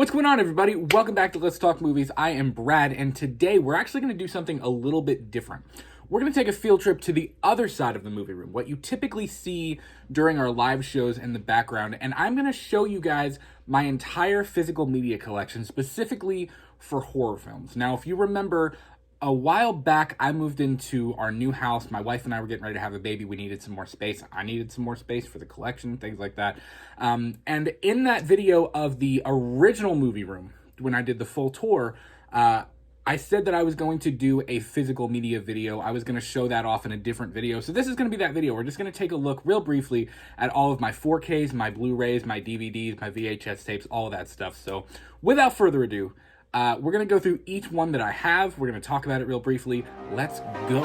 What's going on, everybody? Welcome back to Let's Talk Movies. I am Brad, and today we're actually going to do something a little bit different. We're going to take a field trip to the other side of the movie room, what you typically see during our live shows in the background, and I'm going to show you guys my entire physical media collection, specifically for horror films. Now, if you remember, a while back, I moved into our new house. My wife and I were getting ready to have a baby. We needed some more space. I needed some more space for the collection, things like that. And in that video of the original movie room, when I did the full tour, I said that I was going to do a physical media video. I was going to show that off in a different video. So this is going to be that video. We're just going to take a look real briefly at all of my 4Ks, my Blu Rays, my DVDs, my VHS tapes, all of that stuff. So without further ado, we're going to go through each one that I have. We're going to talk about it real briefly. Let's go.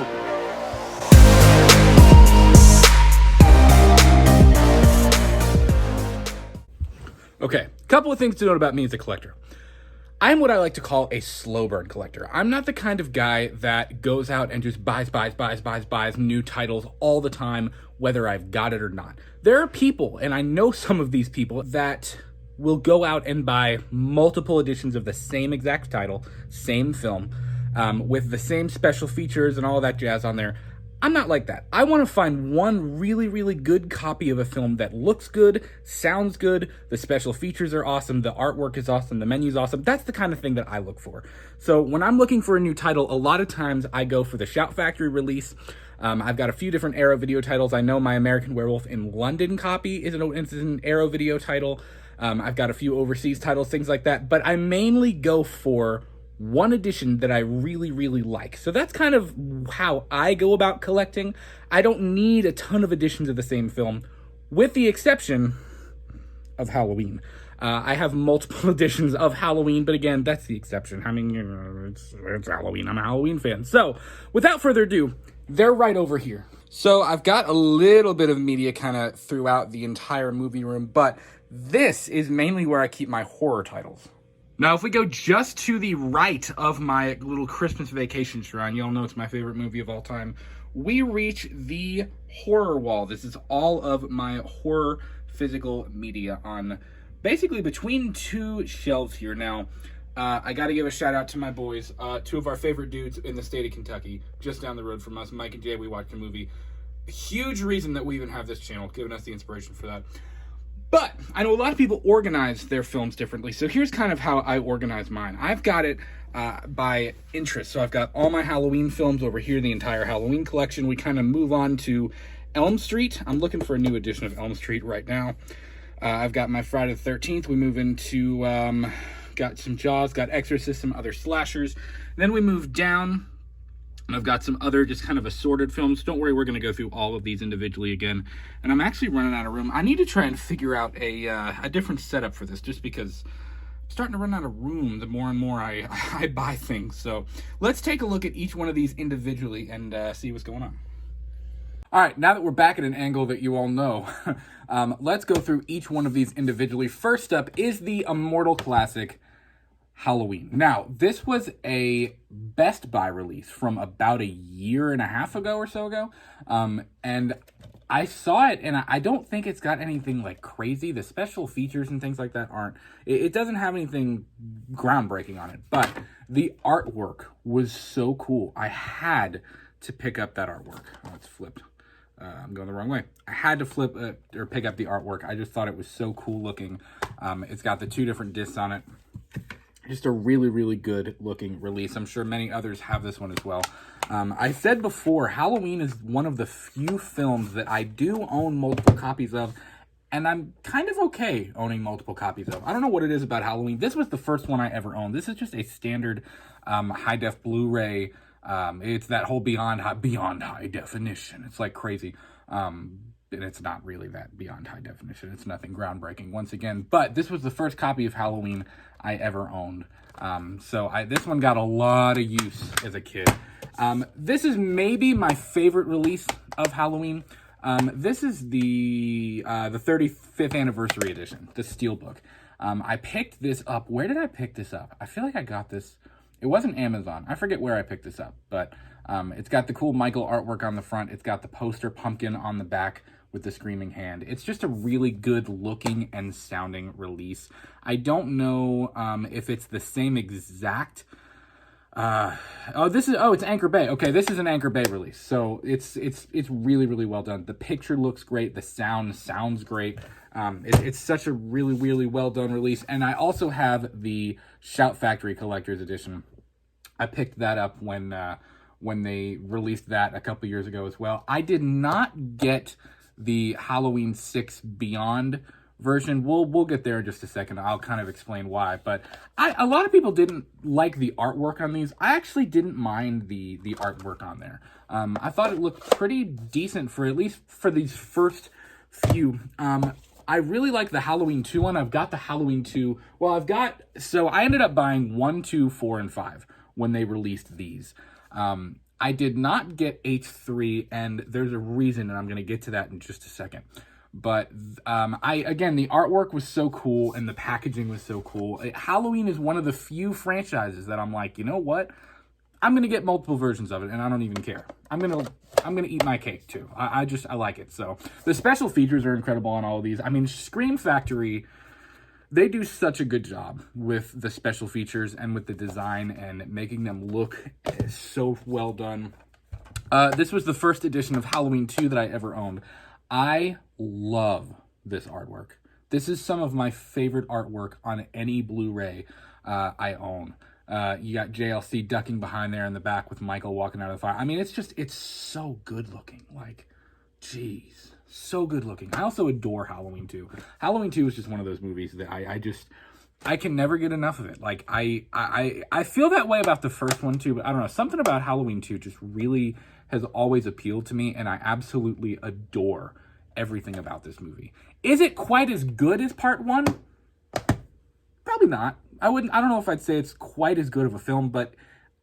Okay, a couple of things to note about me as a collector. I'm what I like to call a slow burn collector. I'm not the kind of guy that goes out and just buys new titles all the time, whether I've got it or not. There are people, and I know some of these people, that will go out and buy multiple editions of the same exact title, same film, with the same special features and all that jazz on there. I'm not like that. I want to find one really, really good copy of a film that looks good, sounds good, the special features are awesome, the artwork is awesome, the menu's awesome. That's the kind of thing that I look for. So when I'm looking for a new title, a lot of times I go for the Shout Factory release. I've got a few different Arrow video titles. I know my American Werewolf in London copy is an Arrow video title. I've got a few overseas titles, things like that, but I mainly go for one edition that I really, really like. So that's kind of how I go about collecting. I don't need a ton of editions of the same film, with the exception of Halloween. I have multiple editions of Halloween, but again, that's the exception. I mean, you know, it's Halloween. I'm a Halloween fan. So without further ado, they're right over here. So I've got a little bit of media kind of throughout the entire movie room, but this is mainly where I keep my horror titles. Now, if we go just to the right of my little Christmas vacation shrine, you all know it's my favorite movie of all time, we reach the horror wall. This is all of my horror physical media on basically between two shelves here. Now, I got to give a shout out to my boys, two of our favorite dudes in the state of Kentucky, just down the road from us, Mike and Jay. We watched a movie. A huge reason that we even have this channel, giving us the inspiration for that. But I know a lot of people organize their films differently, so here's kind of how I organize mine. I've got it by interest, so I've got all my Halloween films over here, the entire Halloween collection. We kind of move on to Elm Street. I'm looking for a new edition of Elm Street right now. I've got my Friday the 13th. We move into, got some Jaws, got Exorcist, some other slashers. Then we move down, and I've got some other just kind of assorted films. Don't worry, we're going to go through all of these individually again. And I'm actually running out of room. I need to try and figure out a different setup for this, just because I'm starting to run out of room the more and more I buy things. So let's take a look at each one of these individually and see what's going on. All right, now that we're back at an angle that you all know, let's go through each one of these individually. First up is the immortal classic, Halloween. Now, this was a Best Buy release from about a year and a half ago or so ago. And I saw it, and I don't think it's got anything like crazy. The special features and things like that aren't, it doesn't have anything groundbreaking on it, but the artwork was so cool. I had to pick up that artwork. Oh, it's flipped. I'm going the wrong way. I had to flip or pick up the artwork. I just thought it was so cool looking. It's got the two different discs on it. Just a really, really good looking release. I'm sure many others have this one as well. I said before, Halloween is one of the few films that I do own multiple copies of, and I'm kind of okay owning multiple copies of. I don't know what it is about Halloween. This was the first one I ever owned. This is just a standard high-def Blu-ray. It's that whole beyond high definition. It's like crazy. And it's not really that beyond high definition. It's nothing groundbreaking once again. But this was the first copy of Halloween I ever owned. So this one got a lot of use as a kid. This is maybe my favorite release of Halloween. This is the 35th anniversary edition, the Steelbook. I picked this up. Where did I pick this up? I feel like I got this. It wasn't Amazon. I forget where I picked this up, but it's got the cool Michael artwork on the front. It's got the poster pumpkin on the back with the screaming hand. It's just a really good looking and sounding release. I don't know if it's the same exact it's Anchor Bay. Okay, this is an Anchor Bay release. So it's really, really well done. The picture looks great. The sound sounds great. It's such a really, really well done release. And I also have the Shout Factory Collector's Edition. I picked that up when they released that a couple years ago as well. I did not get the Halloween 6 Beyond version. We'll get there in just a second. I'll kind of explain why. But a lot of people didn't like the artwork on these. I actually didn't mind the artwork on there. I thought it looked pretty decent for at least for these first few. I really like the Halloween 2 one. I've got the Halloween 2. Well, so I ended up buying 1, 2, 4, and 5 when they released these. I did not get H3, and there's a reason, and I'm going to get to that in just a second. But again, the artwork was so cool, and the packaging was so cool. Halloween is one of the few franchises that I'm like, you know what? I'm going to get multiple versions of it, and I don't even care. I'm gonna eat my cake, too. I like it. So the special features are incredible on all of these. I mean, Scream Factory, they do such a good job with the special features and with the design and making them look so well done. This was the first edition of Halloween 2 that I ever owned. I love this artwork. This is some of my favorite artwork on any Blu-ray I own. You got JLC ducking behind there in the back with Michael walking out of the fire. I mean, it's so good looking. Like, geez. So good looking. I also adore Halloween 2. Halloween 2 is just one of those movies that I can never get enough of it. Like, I feel that way about the first one too, but I don't know. Something about Halloween 2 just really has always appealed to me, and I absolutely adore everything about this movie. Is it quite as good as part 1? Probably not. I don't know if I'd say it's quite as good of a film, but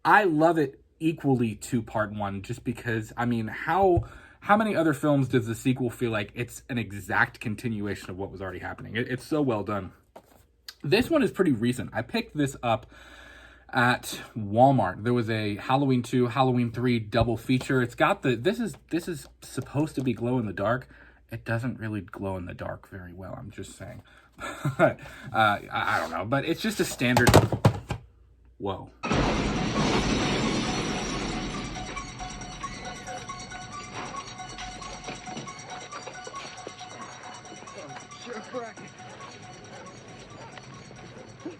I love it equally to part 1 just because, I mean, how many other films does the sequel feel like it's an exact continuation of what was already happening? It's so well done. This one is pretty recent. I picked this up at Walmart. There was a Halloween 2, Halloween 3 double feature. It's got this is supposed to be glow in the dark. It doesn't really glow in the dark very well, I'm just saying. I don't know, but it's just a standard. Whoa.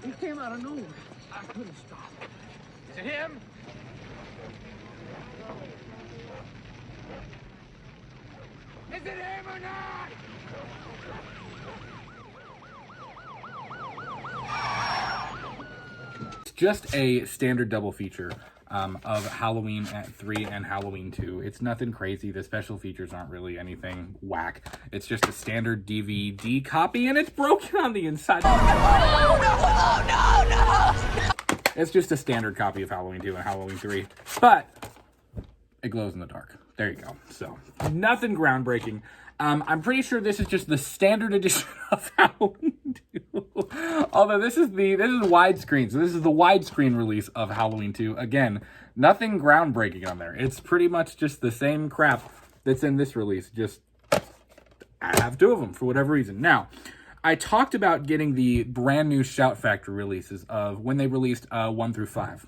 He came out of nowhere. I couldn't stop. Is it him? Is it him or not? It's just a standard double feature of Halloween 3 and Halloween 2. It's nothing crazy. The special features aren't really anything whack. It's just a standard DVD copy, and it's broken on the inside. Oh, no. It's just a standard copy of Halloween 2 and Halloween 3, but it glows in the dark. There you go. So, nothing groundbreaking. I'm pretty sure this is just the standard edition of Halloween 2. Although this is widescreen. So this is the widescreen release of Halloween 2. Again, nothing groundbreaking on there. It's pretty much just the same crap that's in this release. Just, I have 2 of them for whatever reason. Now, I talked about getting the brand new Shout Factory releases of when they released 1 through 5.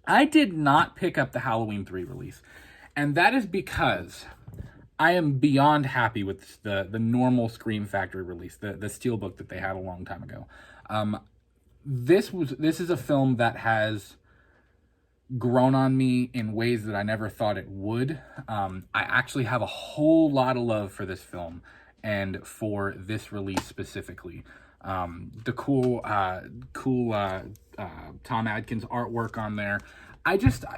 I did not pick up the Halloween 3 release. And that is because I am beyond happy with the normal Scream Factory release, the Steelbook that they had a long time ago. This is a film that has grown on me in ways that I never thought it would. I actually have a whole lot of love for this film and for this release specifically. The cool Tom Adkins artwork on there.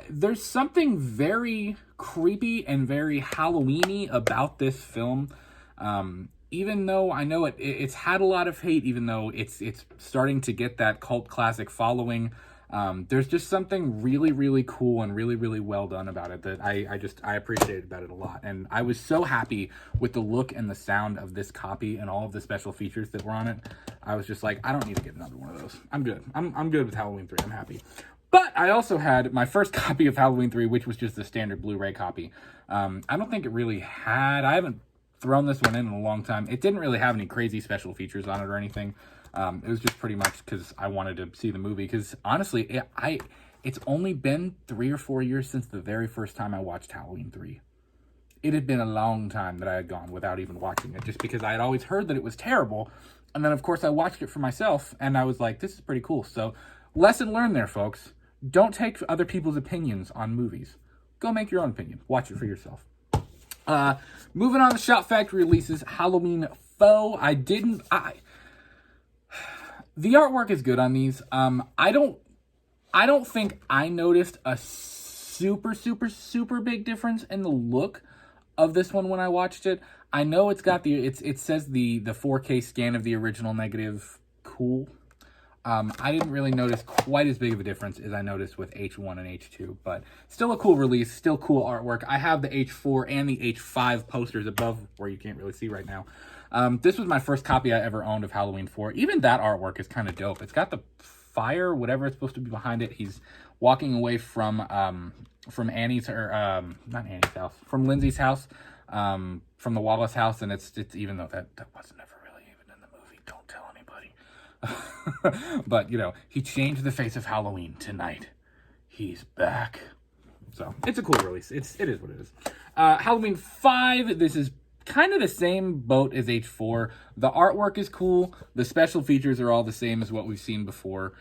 There's something very creepy and very Halloween-y about this film. Even though I know it's had a lot of hate, even though it's starting to get that cult classic following, there's just something really, really cool and really, really well done about it that I appreciated about it a lot. And I was so happy with the look and the sound of this copy and all of the special features that were on it. I was just like, I don't need to get another one of those. I'm good. I'm good with Halloween 3. I'm happy. But I also had my first copy of Halloween 3, which was just the standard Blu-ray copy. I don't think it really had... I haven't thrown this one in a long time. It didn't really have any crazy special features on it or anything. It was just pretty much because I wanted to see the movie. Because honestly, it's only been 3 or 4 years since the very first time I watched Halloween 3. It had been a long time that I had gone without even watching it, just because I had always heard that it was terrible. And then, of course, I watched it for myself, and I was like, this is pretty cool. So, lesson learned there, folks. Don't take other people's opinions on movies. Go make your own opinion. Watch it for yourself. Moving on to Shout Factory releases, Halloween Foe. The artwork is good on these. I don't think I noticed a super big difference in the look of this one when I watched it. I know it's got it says the 4K scan of the original negative. Cool. I didn't really notice quite as big of a difference as I noticed with H1 and H2, but still a cool release, still cool artwork. I have the H4 and the H5 posters above where you can't really see right now. This was my first copy I ever owned of Halloween 4. Even that artwork is kind of dope. It's got the fire, whatever it's supposed to be behind it. He's walking away from Annie's, or not Annie's house, from Lindsay's house, from the Wallace house, and it's even though that wasn't ever really even in the movie. Don't tell anybody. But, you know, he changed the face of Halloween tonight. He's back. So, it's a cool release. It is what it is. Halloween 5, this is kind of the same boat as H4. The artwork is cool. The special features are all the same as what we've seen before.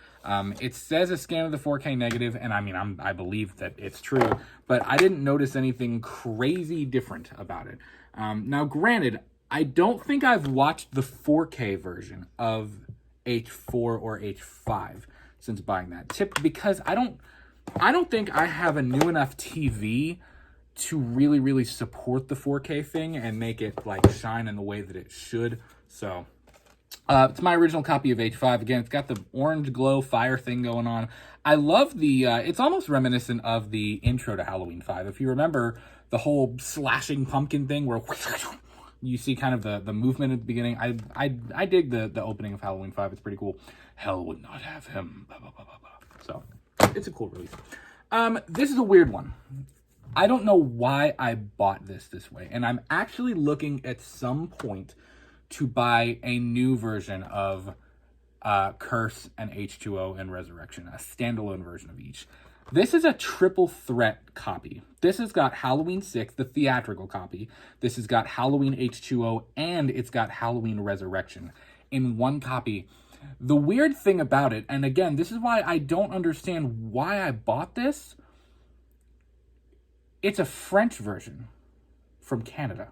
It says a scan of the 4K negative, and I mean, I believe that it's true, but I didn't notice anything crazy different about it. Now, granted, I don't think I've watched the 4K version of H4 or H5 since buying that. Because I don't think I have a new enough TV to really support the 4K thing and make it like shine in the way that it should. So it's my original copy of H5. Again, it's got the orange glow fire thing going on. I love the it's almost reminiscent of the intro to Halloween 5. If you remember the whole slashing pumpkin thing where you see kind of the movement at the beginning. I dig the opening of Halloween 5. It's pretty cool. Hell would not have him. Blah, blah, blah, blah, blah. So it's a cool release. This is a weird one. I don't know why I bought this way, and I'm actually looking at some point to buy a new version of Curse and H2O and Resurrection, a standalone version of each. This is a triple threat copy. This has got Halloween 6, the theatrical copy. This has got Halloween H2O, and it's got Halloween Resurrection in one copy. The weird thing about it, and again, this is why I don't understand why I bought this. It's a French version from Canada.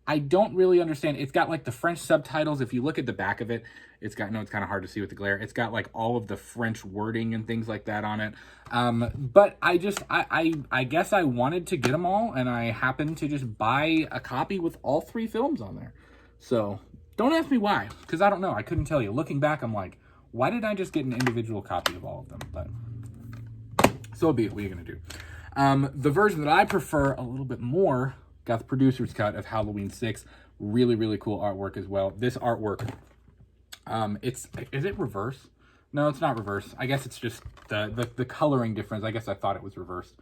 I don't really understand. It's got like the French subtitles. If you look at the back of it, it's got, no, it's kind of hard to see with the glare. It's got like all of the French wording and things like that on it. But I guess I wanted to get them all, and I happened to just buy a copy with all 3 films on there. So don't ask me why, because I don't know. I couldn't tell you. Looking back, I'm like, why did I just get an individual copy of all of them? But so be it. What are you going to do? The version that I prefer a little bit more got the producer's cut of Halloween 6. Really cool artwork as well. This artwork, is it reverse? No, it's not reverse. I guess it's just the coloring difference. I guess I thought it was reversed.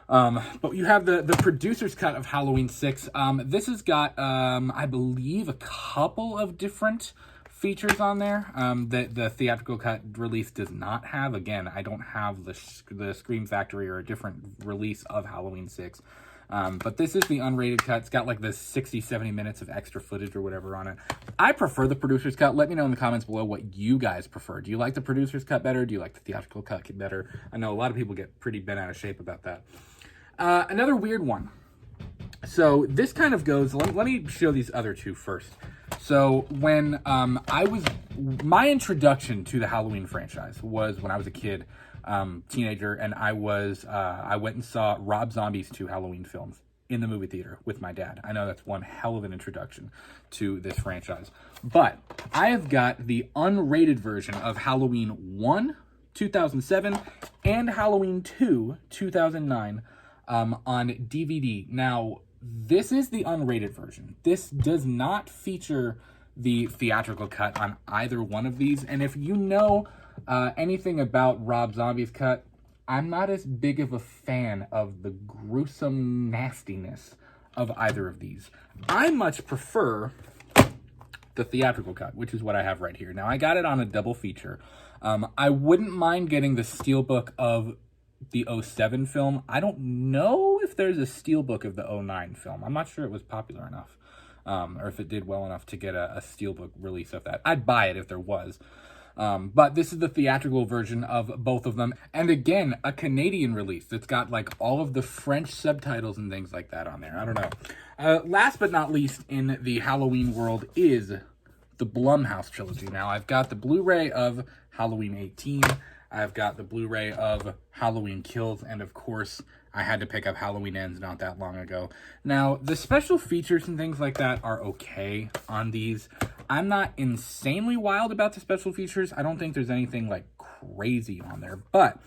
But you have the producer's cut of Halloween 6. This has got, I believe, a couple of different features on there that the theatrical cut release does not have. Again, I don't have the Scream Factory or a different release of Halloween 6. But this is the unrated cut. It's got like the 60-70 minutes of extra footage or whatever on it. I prefer the producer's cut. Let me know in the comments below what you guys prefer. Do you like the producer's cut better? Do you like the theatrical cut better? I know a lot of people get pretty bent out of shape about that. Another weird one. So this kind of goes, let me show these other two first. So when my introduction to the Halloween franchise was when I was a kid, teenager, and I went and saw Rob Zombie's 2 Halloween films in the movie theater with my dad. I know that's one hell of an introduction to this franchise. But I have got the unrated version of Halloween 1, 2007, and Halloween 2, 2009, on DVD. Now, this is the unrated version. This does not feature the theatrical cut on either one of these. And if you know anything about Rob Zombie's cut, I'm not as big of a fan of the gruesome nastiness of either of these. I much prefer the theatrical cut, which is what I have right here. Now, I got it on a double feature. I wouldn't mind getting the Steelbook of the 07 film. I don't know if there's a Steelbook of the 09 film. I'm not sure it was popular enough, or if it did well enough to get a Steelbook release of that. I'd buy it if there was. But this is the theatrical version of both of them. And again, a Canadian release. It's got like all of the French subtitles and things like that on there. I don't know. Last but not least in the Halloween world is the Blumhouse trilogy. Now, I've got the Blu-ray of Halloween 18. I've got the Blu-ray of Halloween Kills. And of course, I had to pick up Halloween Ends not that long ago. Now, the special features and things like that are okay on these. I'm not insanely wild about the special features. I don't think there's anything like crazy on there, but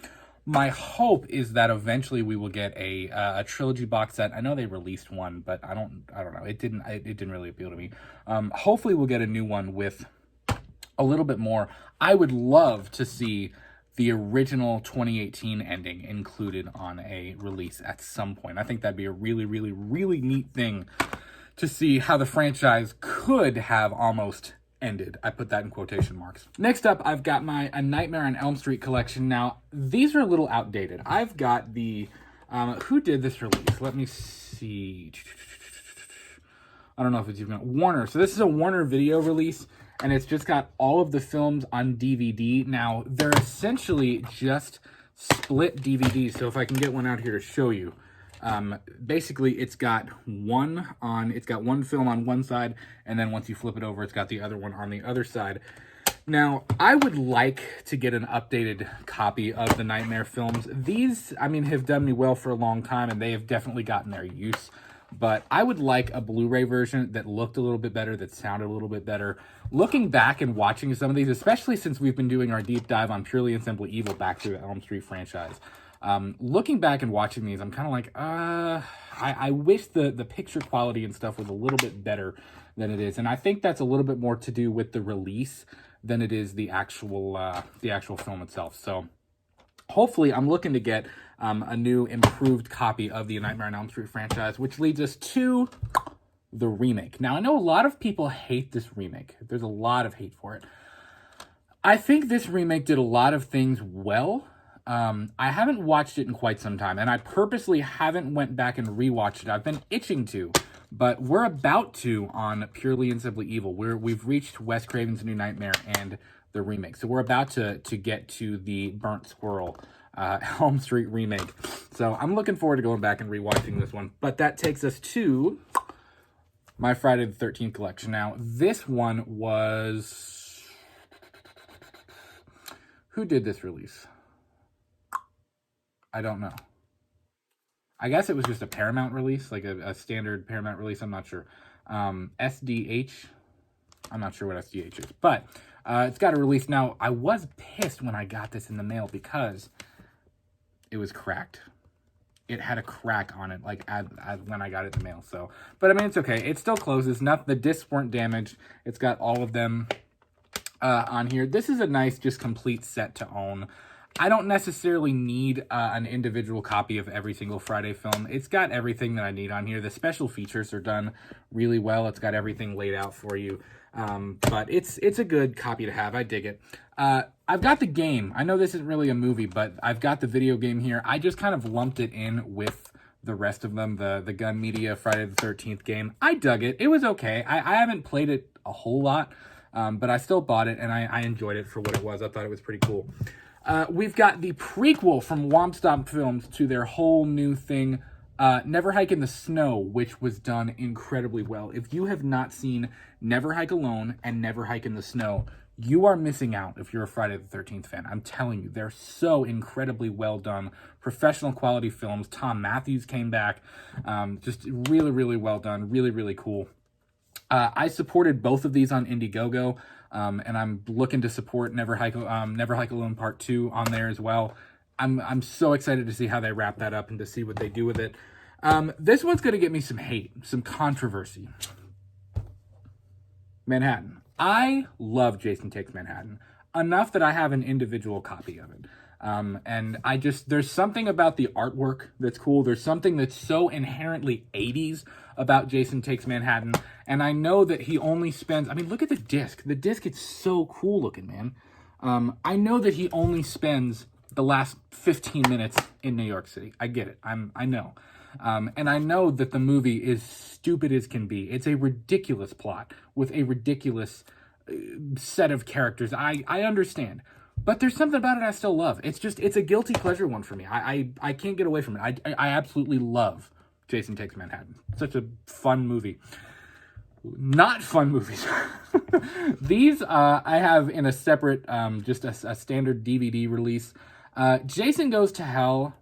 my hope is that eventually we will get a trilogy box set. I know they released one, but I don't know. It didn't really appeal to me. Hopefully we'll get a new one with a little bit more. I would love to see the original 2018 ending included on a release at some point. I think that'd be a really, really, really neat thing to see how the franchise could have almost ended. I put that in quotation marks. Next up, I've got my A Nightmare on Elm Street collection. Now, these are a little outdated. I've got the, who did this release? Let me see. I don't know if it's even Warner. So this is a Warner video release, and it's just got all of the films on DVD. Now, they're essentially just split DVDs. So if I can get one out here to show you. Basically it's got one film on one side, and then once you flip it over, it's got the other one on the other side. Now, I would like to get an updated copy of the Nightmare films. These, I mean, have done me well for a long time, and they have definitely gotten their use. But I would like a Blu-ray version that looked a little bit better, that sounded a little bit better. Looking back and watching some of these, especially since we've been doing our deep dive on Purely and Simply Evil back through the Elm Street franchise, looking back and watching these, I'm kind of like, I wish the picture quality and stuff was a little bit better than it is. And I think that's a little bit more to do with the release than it is the actual film itself. So hopefully I'm looking to get a new improved copy of the Nightmare on Elm Street franchise, which leads us to the remake. Now, I know a lot of people hate this remake. There's a lot of hate for it. I think this remake did a lot of things well. I haven't watched it in quite some time, and I purposely haven't went back and rewatched it. I've been itching to, but we're about to on Purely and Simply Evil. We've reached Wes Craven's New Nightmare and the remake, so we're about to get to the Burnt Squirrel Elm Street remake. So I'm looking forward to going back and rewatching this one. But that takes us to my Friday the 13th collection. Now, this one was... Who did this release? I don't know. I guess it was just a Paramount release, like a standard Paramount release. I'm not sure. SDH. I'm not sure what SDH is, but it's got a release. Now, I was pissed when I got this in the mail because it was cracked. It had a crack on it, like when I got it in the mail. So, but I mean, it's okay. It still closes. The discs weren't damaged. It's got all of them on here. This is a nice, just complete set to own. I don't necessarily need an individual copy of every single Friday film. It's got everything that I need on here. The special features are done really well. It's got everything laid out for you. But it's a good copy to have. I dig it. I've got the game. I know this isn't really a movie, but I've got the video game here. I just kind of lumped it in with the rest of them, the Gun Media Friday the 13th game. I dug it. It was okay. I haven't played it a whole lot, but I still bought it, and I enjoyed it for what it was. I thought it was pretty cool. We've got the prequel from Womp Stomp Films to their whole new thing, Never Hike in the Snow, which was done incredibly well. If you have not seen Never Hike Alone and Never Hike in the Snow, you are missing out if you're a Friday the 13th fan. I'm telling you, they're so incredibly well done. Professional quality films. Tom Matthews came back. Just really, really well done. Really, really cool. I supported both of these on Indiegogo. And I'm looking to support Never Hike Alone Part 2 on there as well. I'm so excited to see how they wrap that up and to see what they do with it. This one's going to get me some hate, some controversy. Manhattan. I love Jason Takes Manhattan enough that I have an individual copy of it. And there's something about the artwork that's cool. There's something that's so inherently 80s about Jason Takes Manhattan. And I know that he only spends, I mean, look at the disc. The disc is so cool looking, man. I know that he only spends the last 15 minutes in New York City. I get it. I know. And I know that the movie is stupid as can be. It's a ridiculous plot with a ridiculous set of characters. I understand. But there's something about it I still love. It's a guilty pleasure one for me. I can't get away from it. I absolutely love Jason Takes Manhattan. Such a fun movie. Not fun movies. These I have in a separate, just a standard DVD release. Jason Goes to Hell.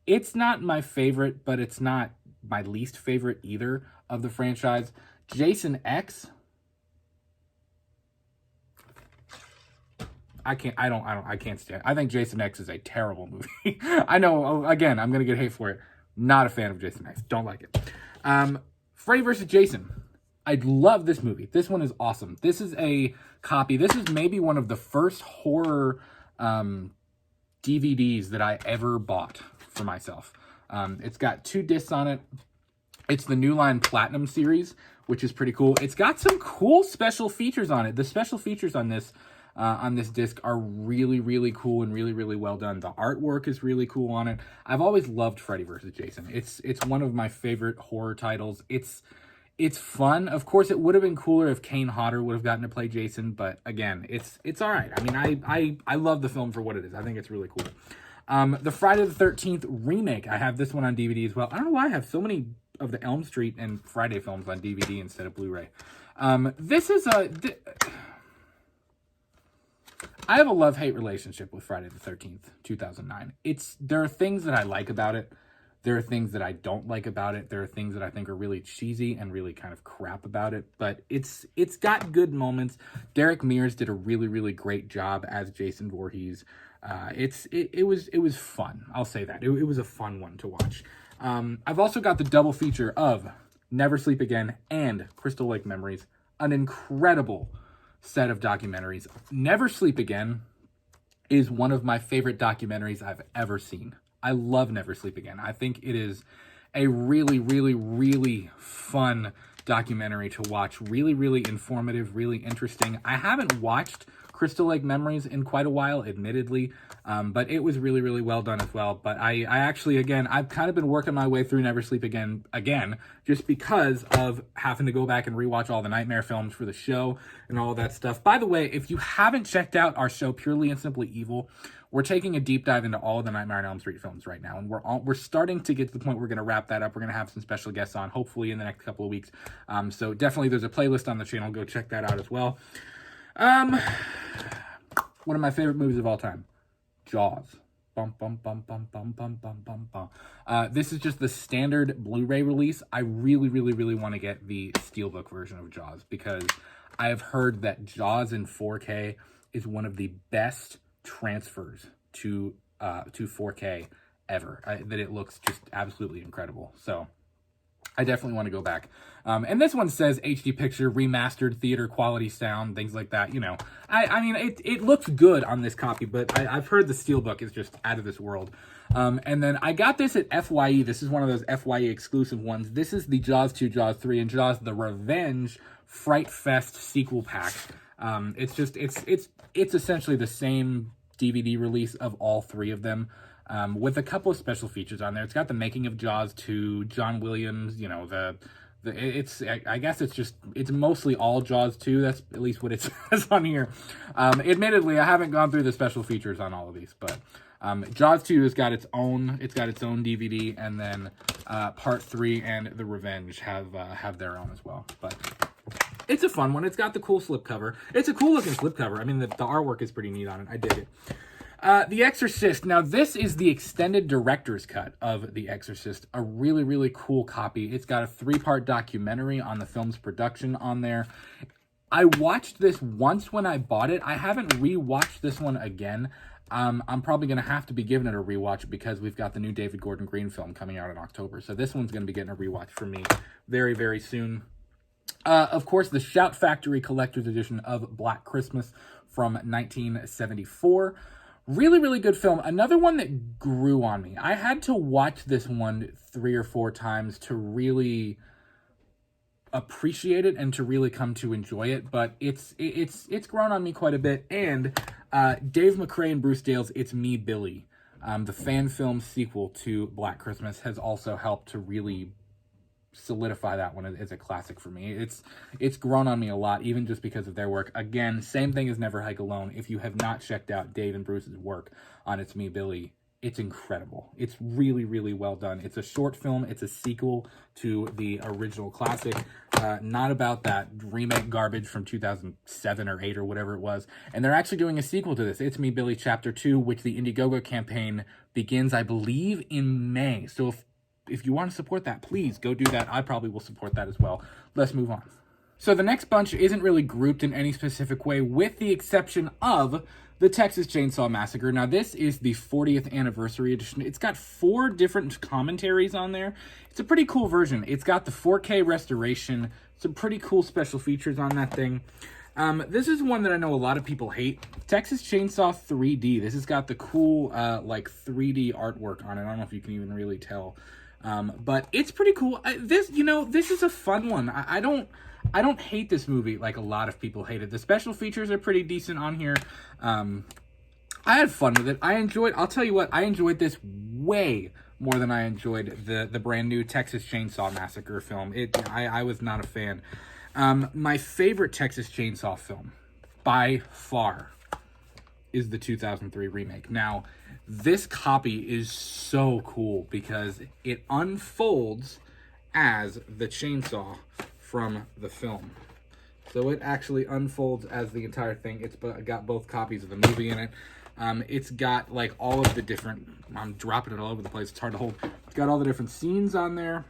It's not my favorite, but it's not my least favorite either of the franchise. Jason X. I can't stand it. I think Jason X is a terrible movie. I know, again, I'm going to get hate for it. Not a fan of Jason X. Don't like it. Freddy vs. Jason. I love this movie. This one is awesome. This is a copy. This is maybe one of the first horror DVDs that I ever bought for myself. It's got 2 discs on it. It's the New Line Platinum series, which is pretty cool. It's got some cool special features on it. The special features on this disc are really, really cool and really, really well done. The artwork is really cool on it. I've always loved Freddy vs. Jason. It's one of my favorite horror titles. It's fun. Of course, it would have been cooler if Kane Hodder would have gotten to play Jason, but again, it's all right. I mean, I love the film for what it is. I think it's really cool. The Friday the 13th remake. I have this one on DVD as well. I don't know why I have so many of the Elm Street and Friday films on DVD instead of Blu-ray. This is I have a love-hate relationship with Friday the 13th, 2009. There are things that I like about it. There are things that I don't like about it. There are things that I think are really cheesy and really kind of crap about it. But it's got good moments. Derek Mears did a really, really great job as Jason Voorhees. It was fun. I'll say that. It was a fun one to watch. I've also got the double feature of Never Sleep Again and Crystal Lake Memories. An incredible set of documentaries. Never Sleep Again is one of my favorite documentaries I've ever seen. I love Never Sleep Again. I think it is a really, really, really fun documentary to watch. Really, really informative, really interesting. I haven't watched Crystal Lake Memories in quite a while, admittedly, but it was really, really well done as well. But I actually, again, I've kind of been working my way through Never Sleep Again, just because of having to go back and rewatch all the Nightmare films for the show and all that stuff. By the way, if you haven't checked out our show, Purely and Simply Evil, we're taking a deep dive into all of the Nightmare on Elm Street films right now, and we're starting to get to the point where we're going to wrap that up. We're going to have some special guests on, hopefully in the next couple of weeks. So definitely there's a playlist on the channel. Go check that out as well. One of my favorite movies of all time, Jaws. Bum, bum, bum, bum, bum, bum, bum, bum, bum. This is just the standard Blu-ray release. I really, really, really want to get the Steelbook version of Jaws because I have heard that Jaws in 4K is one of the best transfers to 4K ever. That it looks just absolutely incredible. So I definitely want to go back. And this one says HD picture, remastered, theater quality sound, things like that. You know, I mean, it looks good on this copy, but I've heard the Steelbook is just out of this world. And then I got this at FYE. This is one of those FYE exclusive ones. This is the Jaws 2, Jaws 3, and Jaws The Revenge Fright Fest sequel pack. It's essentially the same DVD release of all 3 of them. With a couple of special features on there. It's got the making of Jaws 2, John Williams, you know, I guess it's mostly all Jaws 2. That's at least what it says on here. Admittedly, I haven't gone through the special features on all of these, but Jaws 2 has got its own DVD, and then Part 3 and The Revenge have their own as well. But it's a fun one. It's got the cool slipcover. It's a cool looking slipcover. I mean, the artwork is pretty neat on it. I dig it. The Exorcist. Now, this is the extended director's cut of The Exorcist. A really, really cool copy. It's got a 3-part documentary on the film's production on there. I watched this once when I bought it. I haven't rewatched this one again. I'm probably going to have to be giving it a rewatch because we've got the new David Gordon Green film coming out in October. So this one's going to be getting a rewatch for me very, very soon. Of course, the Shout Factory Collector's Edition of Black Christmas from 1974. Really, really good film. Another one that grew on me. I had to watch this one 3 or 4 times to really appreciate it and to really come to enjoy it, but it's grown on me quite a bit. And Dave McCrae and Bruce Dale's It's Me, Billy, the fan film sequel to Black Christmas, has also helped to really solidify that one as a classic for me. It's grown on me a lot, even just because of their work. Again, same thing as Never Hike Alone. If you have not checked out Dave and Bruce's work on It's Me, Billy, it's incredible. It's really, really well done. It's a short film. It's a sequel to the original classic. Not about that remake garbage from 2007 or 8 or whatever it was. And they're actually doing a sequel to this, It's Me, Billy Chapter 2, which the Indiegogo campaign begins, I believe, in May. So if you want to support that, please go do that. I probably will support that as well. Let's move on. So the next bunch isn't really grouped in any specific way, with the exception of the Texas Chainsaw Massacre. Now, this is the 40th anniversary edition. It's got 4 different commentaries on there. It's a pretty cool version. It's got the 4K restoration, some pretty cool special features on that thing. This is one that I know a lot of people hate. Texas Chainsaw 3D. This has got the cool, like 3D artwork on it. I don't know if you can even really tell. But it's pretty cool. This is a fun one. I don't hate this movie like a lot of people hate it. The special features are pretty decent on here. I had fun with it. I'll tell you what, I enjoyed this way more than I enjoyed the brand new Texas Chainsaw Massacre film. I was not a fan. My favorite Texas Chainsaw film, by far, is the 2003 remake. Now, this copy is so cool because it unfolds as the chainsaw from the film. So it actually unfolds as the entire thing. It's got both copies of the movie in it. It's got like all of the different, I'm dropping it all over the place, it's hard to hold. It's got all the different scenes on there.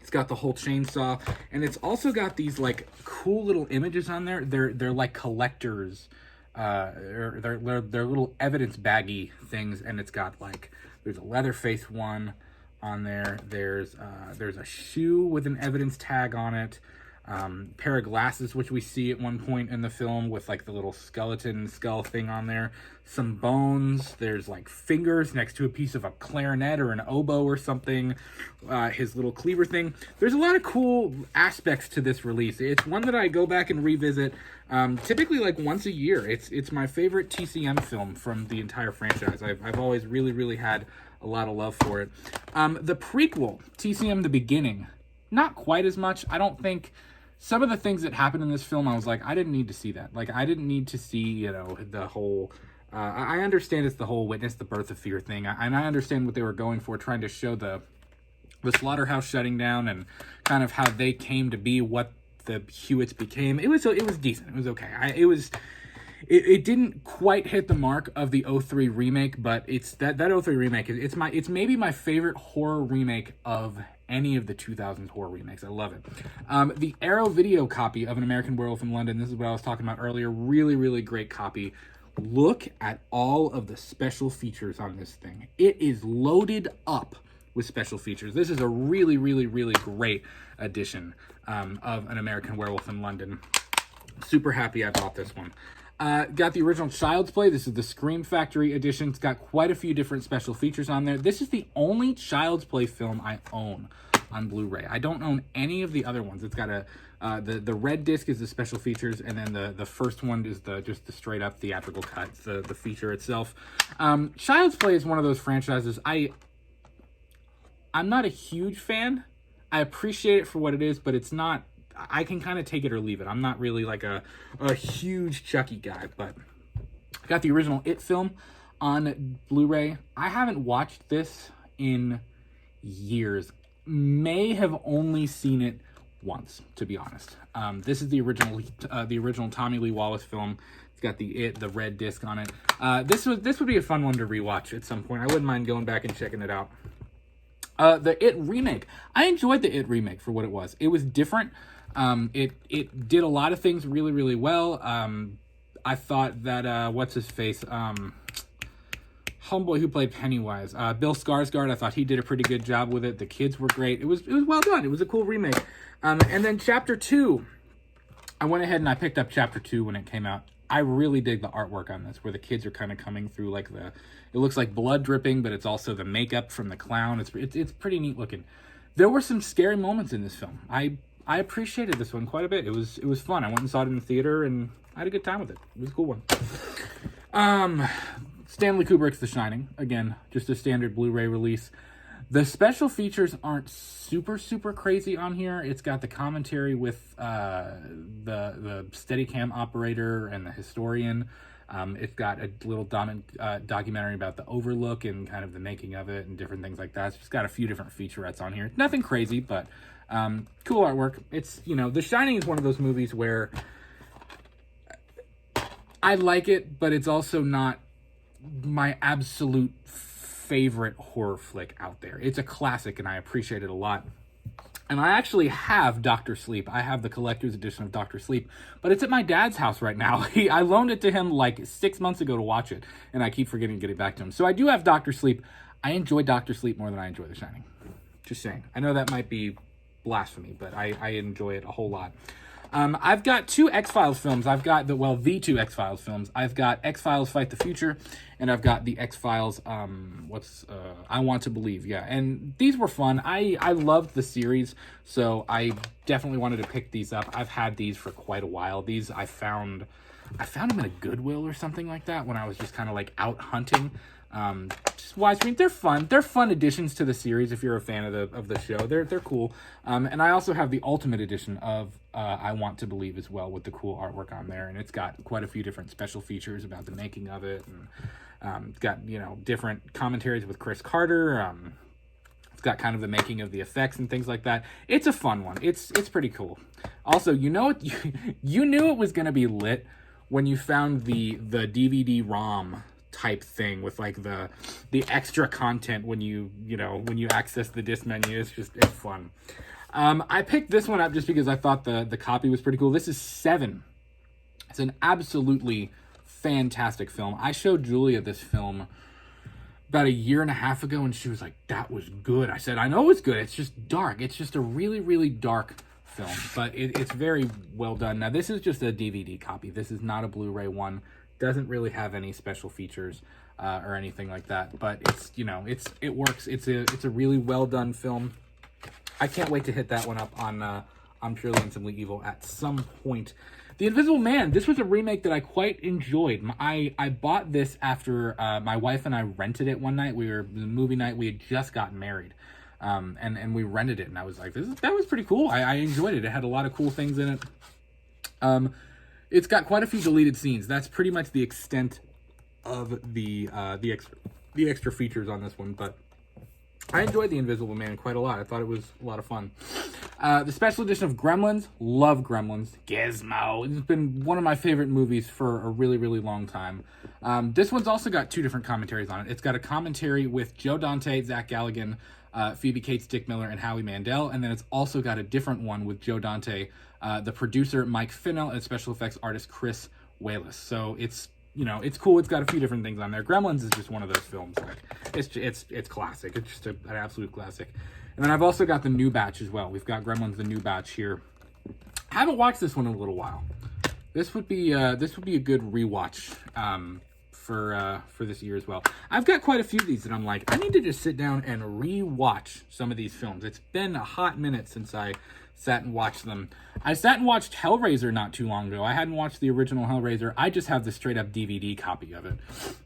It's got the whole chainsaw, and it's also got these like cool little images on there. They're like collectors. They're little evidence baggy things, and it's got like, there's a Leatherface one on there. There's a shoe with an evidence tag on it. Pair of glasses, which we see at one point in the film with like the little skeleton skull thing on there. Some bones. There's like fingers next to a piece of a clarinet or an oboe or something. His little cleaver thing. There's a lot of cool aspects to this release. It's one that I go back and revisit typically like once a year. It's my favorite TCM film from the entire franchise. I've always really, really had a lot of love for it. The prequel, TCM The Beginning, not quite as much. I don't think some of the things that happened in this film, I was like, I didn't need to see that. Like, I didn't need to see, the whole, I understand it's the whole witness the birth of fear thing. And I understand what they were going for, trying to show the slaughterhouse shutting down and kind of how they came to be, what the Hewitts became. It was decent. It was okay. It didn't quite hit the mark of the 03 remake, but it's that 03 remake, it's maybe my favorite horror remake of any of the 2000s horror remakes. I love it. The Arrow video copy of An American Werewolf in London, this is what I was talking about earlier, really, really great copy. Look at all of the special features on this thing. It is loaded up with special features. This is a really, really, really great edition of An American Werewolf in London. Super happy I bought this one. Got the original Child's Play. This is the Scream Factory edition. It's got quite a few different special features on there. This is the only Child's Play film I own on Blu Ray. I don't own any of the other ones. It's got the red disc is the special features, and then the first one is just the straight up theatrical cut, the feature itself. Child's Play is one of those franchises I'm not a huge fan. I appreciate it for what it is, but it's not, I can kind of take it or leave it. I'm not really like a huge Chucky guy, but I got the original It film on Blu-ray. I haven't watched this in years. May have only seen it once, to be honest. This is the original Tommy Lee Wallace film. It's got the red disc on it. This would be a fun one to rewatch at some point. I wouldn't mind going back and checking it out. The It remake. I enjoyed the It remake for what it was. It was different. It did a lot of things really, really well. I thought that, what's his face? Homeboy who played Pennywise, Bill Skarsgård, I thought he did a pretty good job with it. The kids were great. It was well done. It was a cool remake. And then Chapter 2, I went ahead and I picked up Chapter 2 when it came out I really dig the artwork on this, where the kids are kind of coming through like it looks like blood dripping, but it's also the makeup from the clown. It's pretty neat looking. There were some scary moments in this film. I appreciated this one quite a bit. It was fun. I went and saw it in the theater, and I had a good time with it. It was a cool one. Stanley Kubrick's The Shining. Again, just a standard Blu-ray release. The special features aren't super crazy on here. It's got the commentary with the Steadicam operator and the historian. It's got a little documentary about the Overlook and kind of the making of it and different things like that. It's just got a few different featurettes on here. Nothing crazy, but cool artwork. It's, The Shining is one of those movies where I like it, but it's also not my absolute favorite horror flick out there. It's a classic, and I appreciate it a lot. And I actually have Dr. Sleep. I have the collector's edition of Dr. Sleep, but it's at my dad's house right now. I loaned it to him like 6 months ago to watch it, and I keep forgetting to get it back to him. So I do have Dr. Sleep. I enjoy Dr. Sleep more than I enjoy The Shining. Just saying. I know that might be blasphemy, but I enjoy it a whole lot. I've got two X-Files films. I've got the two X-Files films. I've got X-Files Fight the Future, and I've got the X-Files, I Want to Believe, yeah. And these were fun. I loved the series, so I definitely wanted to pick these up. I've had these for quite a while. These I found them in a Goodwill or something like that when I was just kind of like out hunting. Just widescreen. They're fun. They're fun additions to the series if you're a fan of the show. They're cool. And I also have the Ultimate Edition of I Want to Believe as well, with the cool artwork on there, and it's got quite a few different special features about the making of it, and it's got different commentaries with Chris Carter. It's got kind of the making of the effects and things like that. It's a fun one. It's pretty cool. Also, you knew it was gonna be lit when you found the DVD-ROM type thing with like the extra content when you access the disc menu. It's fun. I picked this one up just because I thought the copy was pretty cool. This is Seven. It's an absolutely fantastic film. I showed Julia this film about 1.5 years ago, and she was like, "That was good." I said, "I know it's good. It's just dark. It's just a really, really dark film, but it's very well done." Now, this is just a DVD copy. This is not a Blu-ray one. Doesn't really have any special features or anything like that, but it works. It's a really well done film. I can't wait to hit that one up on Purely and Simply Evil at some point. The Invisible Man. This was a remake that I quite enjoyed. I bought this after my wife and I rented it one night. It was a movie night. We had just gotten married, and we rented it, and I was like, that was pretty cool. I enjoyed it. It had a lot of cool things in it. It's got quite a few deleted scenes. That's pretty much the extent of the extra features on this one, but I enjoyed The Invisible Man quite a lot. I thought it was a lot of fun. The special edition of Gremlins. Love Gremlins. Gizmo. It's been one of my favorite movies for a really, really long time. This one's also got two different commentaries on it. It's got a commentary with Joe Dante, Zach Galligan, Phoebe Cates, Dick Miller, and Howie Mandel. And then it's also got a different one with Joe Dante, the producer Mike Finnell, and special effects artist Chris Wallace. So it's cool. It's got a few different things on there. Gremlins is just one of those films. Like it's classic. It's just an absolute classic. And then I've also got the new batch as well. We've got Gremlins, the new batch here. I haven't watched this one in a little while. This would be a good rewatch for this year as well. I've got quite a few of these that I'm like, I need to just sit down and rewatch some of these films. It's been a hot minute since I sat and watched them. I sat and watched Hellraiser not too long ago. I hadn't watched the original Hellraiser. I just have the straight up DVD copy of it.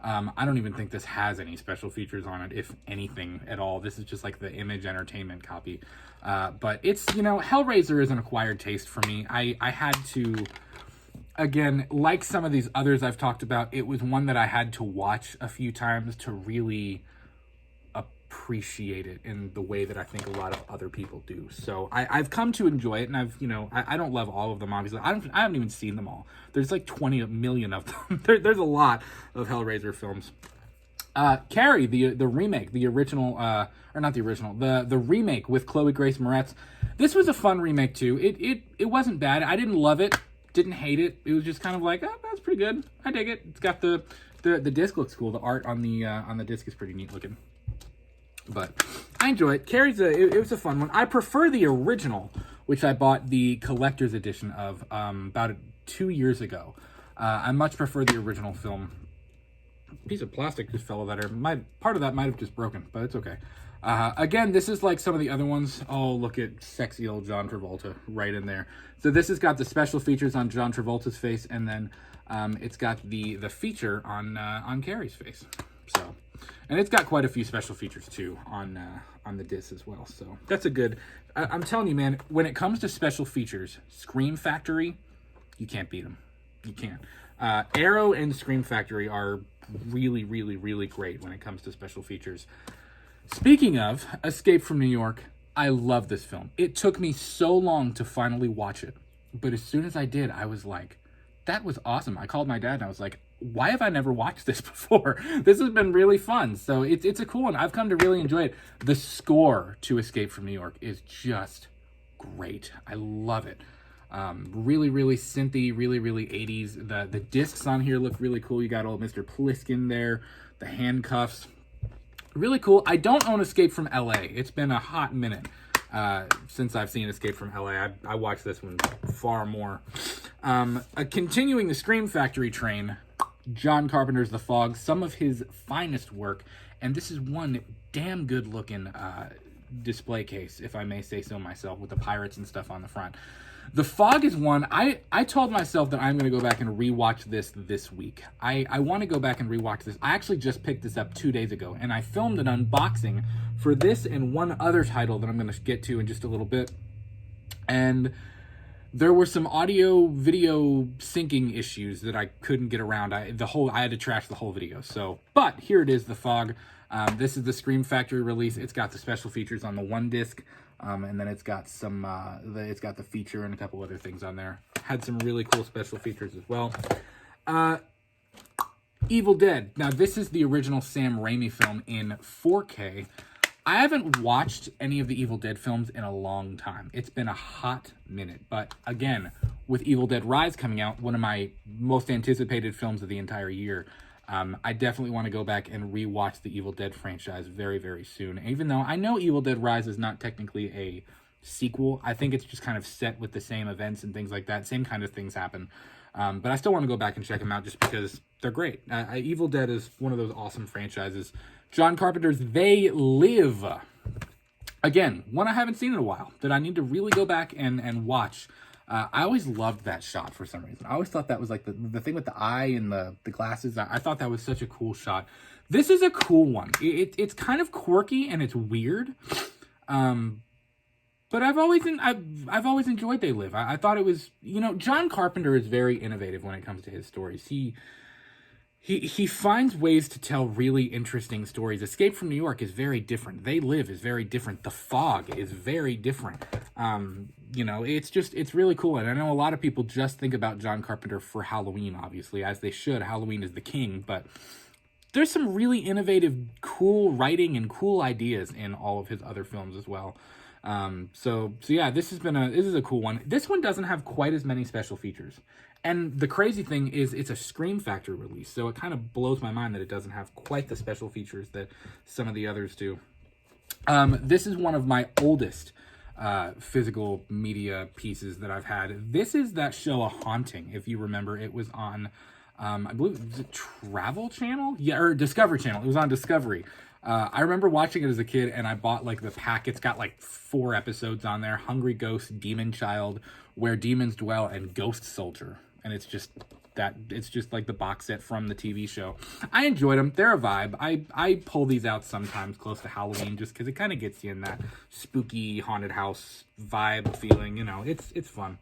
I don't even think this has any special features on it, if anything at all. This is just like the Image Entertainment copy. But it's, Hellraiser is an acquired taste for me. I had to, again, like some of these others I've talked about, it was one that I had to watch a few times to really appreciate it in the way that I think a lot of other people do. So I've come to enjoy it, and I don't love all of them, obviously. I haven't even seen them all. There's like 20 million of them. There's a lot of Hellraiser films. Carrie, the remake, the original, or not the original, the remake with Chloe Grace Moretz. This was a fun remake too. It wasn't bad. I didn't love it, didn't hate it. It was just kind of like, oh, that's pretty good. I dig it. It's got the disc looks cool. The art on the disc is pretty neat looking. But I enjoy it. Carrie's it was a fun one. I prefer the original, which I bought the collector's edition of about 2 years ago. I much prefer the original film. Piece of plastic just fell out of there. Part of that might have just broken, but it's okay. Again, this is like some of the other ones. Oh, look at sexy old John Travolta right in there. So this has got the special features on John Travolta's face, and then it's got the feature on Carrie's face. So, and it's got quite a few special features too on the disc as well. So that's a good. I'm telling you, man, when it comes to special features, Scream Factory, you can't beat them. You can't. Arrow and Scream Factory are really, really, really great when it comes to special features. Speaking of Escape from New York, I love this film. It took me so long to finally watch it, but as soon as I did, I was like, that was awesome. I called my dad and I was like, why have I never watched this before? This has been really fun. So it's a cool one. I've come to really enjoy it. The score to Escape from New York is just great. I love it. Really, really synthy, really, really 80s. The discs on here look really cool. You got old Mr. Pliskin there, the handcuffs. Really cool. I don't own Escape from LA. It's been a hot minute since I've seen Escape from LA. I watched this one far more. Continuing the Scream Factory train, John Carpenter's The Fog, some of his finest work, and this is one damn good looking display case, if I may say so myself, with the pirates and stuff on the front. The Fog is one, I told myself that I'm going to go back and rewatch this week. I want to go back and rewatch this. I actually just picked this up 2 days ago, and I filmed an unboxing for this and one other title that I'm going to get to in just a little bit. And there were some audio-video syncing issues that I couldn't get around. I had to trash the whole video. So, but here it is, The Fog. This is the Scream Factory release. It's got the special features on the one disc. And then it's got some, it's got the feature and a couple other things on there. Had some really cool special features as well. Evil Dead. Now, this is the original Sam Raimi film in 4K. I haven't watched any of the Evil Dead films in a long time. It's been a hot minute. But again, with Evil Dead Rise coming out, one of my most anticipated films of the entire year, I definitely want to go back and rewatch the Evil Dead franchise very, very soon. Even though I know Evil Dead Rise is not technically a sequel. I think it's just kind of set with the same events and things like that. Same kind of things happen. But I still want to go back and check them out just because they're great. Evil Dead is one of those awesome franchises. John Carpenter's They Live. Again, one I haven't seen in a while that I need to really go back and watch. I always loved that shot for some reason. I always thought that was like the thing with the eye and the glasses. I thought that was such a cool shot. This is a cool one. It's kind of quirky and it's weird. But I've always enjoyed They Live. I thought it was, John Carpenter is very innovative when it comes to his stories. He finds ways to tell really interesting stories. Escape from New York is very different. They Live is very different. The Fog is very different. It's really cool. And I know a lot of people just think about John Carpenter for Halloween, obviously, as they should. Halloween is the king, but there's some really innovative, cool writing and cool ideas in all of his other films as well. So yeah, this is a cool one. This one doesn't have quite as many special features. And the crazy thing is it's a Scream Factory release, so it kind of blows my mind that it doesn't have quite the special features that some of the others do. This is one of my oldest physical media pieces that I've had. This is that show A Haunting, if you remember. It was on, I believe, was it Travel Channel? Yeah, or Discovery Channel. It was on Discovery. I remember watching it as a kid, and I bought like the pack. It's got like 4 episodes on there: Hungry Ghost, Demon Child, Where Demons Dwell, and Ghost Soldier. And it's just like the box set from the TV show. I enjoyed them. They're a vibe. I pull these out sometimes close to Halloween just because it kind of gets you in that spooky haunted house vibe feeling. It's fun.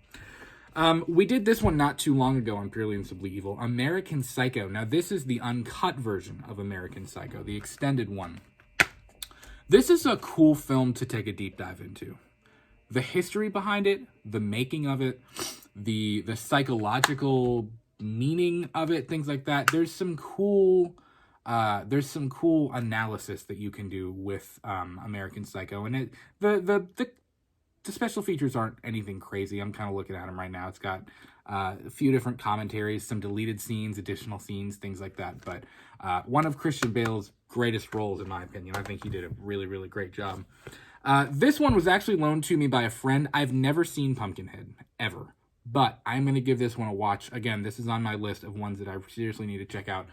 We did this one not too long ago on Purely and Simply Evil, American Psycho. Now, this is the uncut version of American Psycho, the extended one. This is a cool film to take a deep dive into. The history behind it, the making of it, the psychological meaning of it, things like that. There's some cool analysis that you can do with American Psycho, and the special features aren't anything crazy. I'm kind of looking at them right now. It's got a few different commentaries, some deleted scenes, additional scenes, things like that. But one of Christian Bale's greatest roles, in my opinion. I think he did a really, really great job. This one was actually loaned to me by a friend. I've never seen Pumpkinhead, ever. but I'm going to give this one a watch. Again, this is on my list of ones that I seriously need to check out.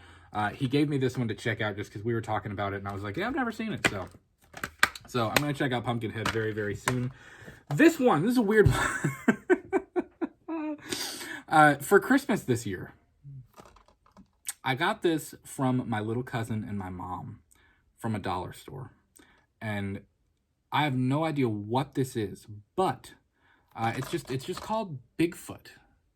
He gave me this one to check out just because we were talking about it, and I was like, yeah, I've never seen it, so I'm going to check out Pumpkinhead very, very soon. This is a weird one. For Christmas this year, I got this from my little cousin and my mom from a dollar store, and I have no idea what this is, but it's just called Bigfoot.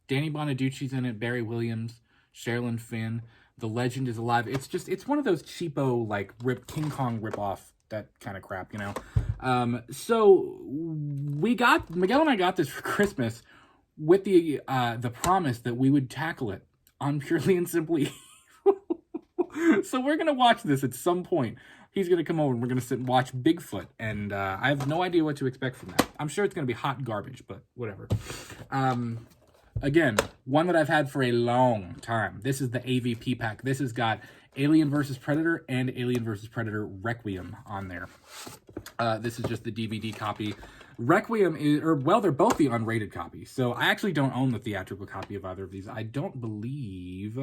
Danny Bonaducci's in it, Barry Williams, Sherilyn Finn. The legend is alive. It's one of those cheapo, like, King Kong ripoff, that kind of crap, you know? So Miguel and I got this for Christmas with the promise that we would tackle it on Purely and Simply Evil. So we're going to watch this at some point. He's going to come over and we're going to sit and watch Bigfoot. And I have no idea what to expect from that. I'm sure it's going to be hot garbage, but whatever. Again, one that I've had for a long time. This is the AVP pack. This has got Alien vs. Predator and Alien vs. Predator Requiem on there. This is just the DVD copy. Requiem is, they're both the unrated copy. So I actually don't own the theatrical copy of either of these. I don't believe...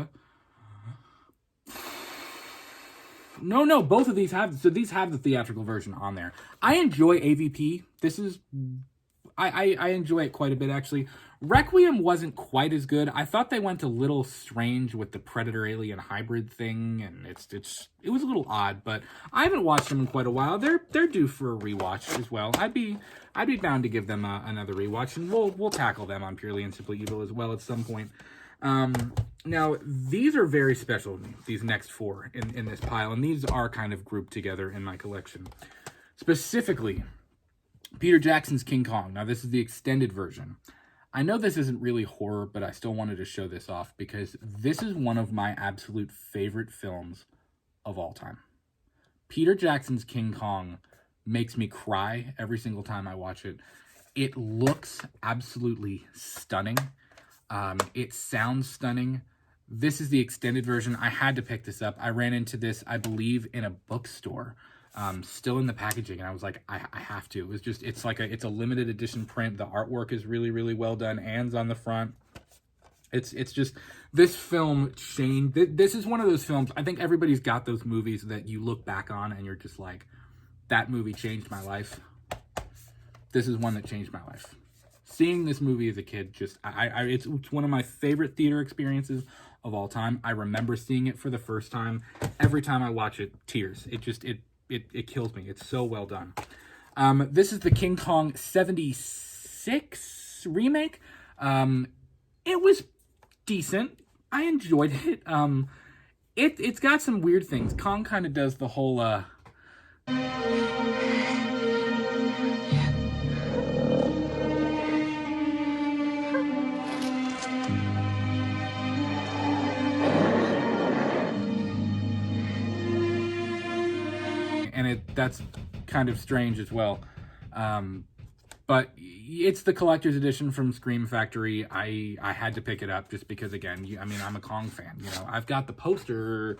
No, both of these have... So these have the theatrical version on there. I enjoy AVP. This is... I enjoy it quite a bit, actually. Requiem wasn't quite as good. I thought they went a little strange with the Predator-Alien hybrid thing, and it was a little odd, but I haven't watched them in quite a while. They're due for a rewatch as well. I'd be bound to give them another rewatch, and we'll tackle them on Purely and Simply Evil as well at some point. Now, these are very special to me, these next four in this pile, and these are kind of grouped together in my collection. Specifically, Peter Jackson's King Kong. Now, this is the extended version. I know this isn't really horror, but I still wanted to show this off because this is one of my absolute favorite films of all time. Peter Jackson's King Kong makes me cry every single time I watch it. It looks absolutely stunning. It sounds stunning. This is the extended version. I had to pick this up. I ran into this, I believe, in a bookstore. Still in the packaging, and I was like, I have to. It's a limited edition print. The artwork is really, really well done. Anne's on the front. It's just, this film changed. This is one of those films, I think everybody's got those movies that you look back on and you're just like, that movie changed my life. This is one that changed my life. Seeing this movie as a kid, it's one of my favorite theater experiences of all time. I remember seeing it for the first time. Every time I watch it, tears. It kills me. It's so well done. This is the King Kong 76 remake. It was decent. I enjoyed it. It's got some weird things. Kong kind of does the whole, and that's kind of strange as well. But it's the collector's edition from Scream Factory. I had to pick it up just because, again, I'm a Kong fan. You know, I've got the poster.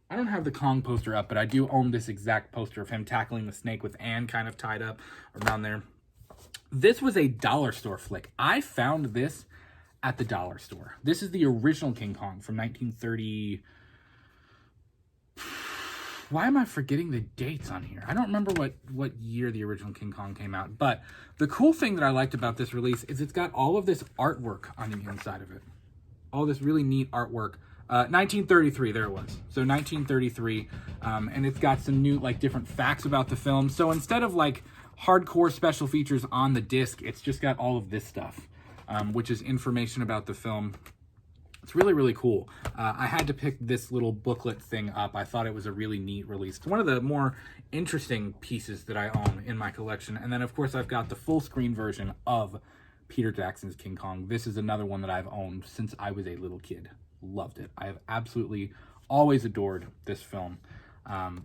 I don't have the Kong poster up, but I do own this exact poster of him tackling the snake with Anne kind of tied up around there. This was a dollar store flick. I found this at the dollar store. This is the original King Kong from 1930. Why am I forgetting the dates on here? I don't remember what year the original King Kong came out. But the cool thing that I liked about this release is it's got all of this artwork on the inside of it. All this really neat artwork. 1933, there it was. So 1933. And it's got some new, different facts about the film. So instead of, hardcore special features on the disc, it's just got all of this stuff, which is information about the film. It's really, really cool. I had to pick this little booklet thing up. I thought it was a really neat release. It's one of the more interesting pieces that I own in my collection. And then, of course, I've got the full screen version of Peter Jackson's King Kong. This is another one that I've owned since I was a little kid. Loved it. I have absolutely always adored this film.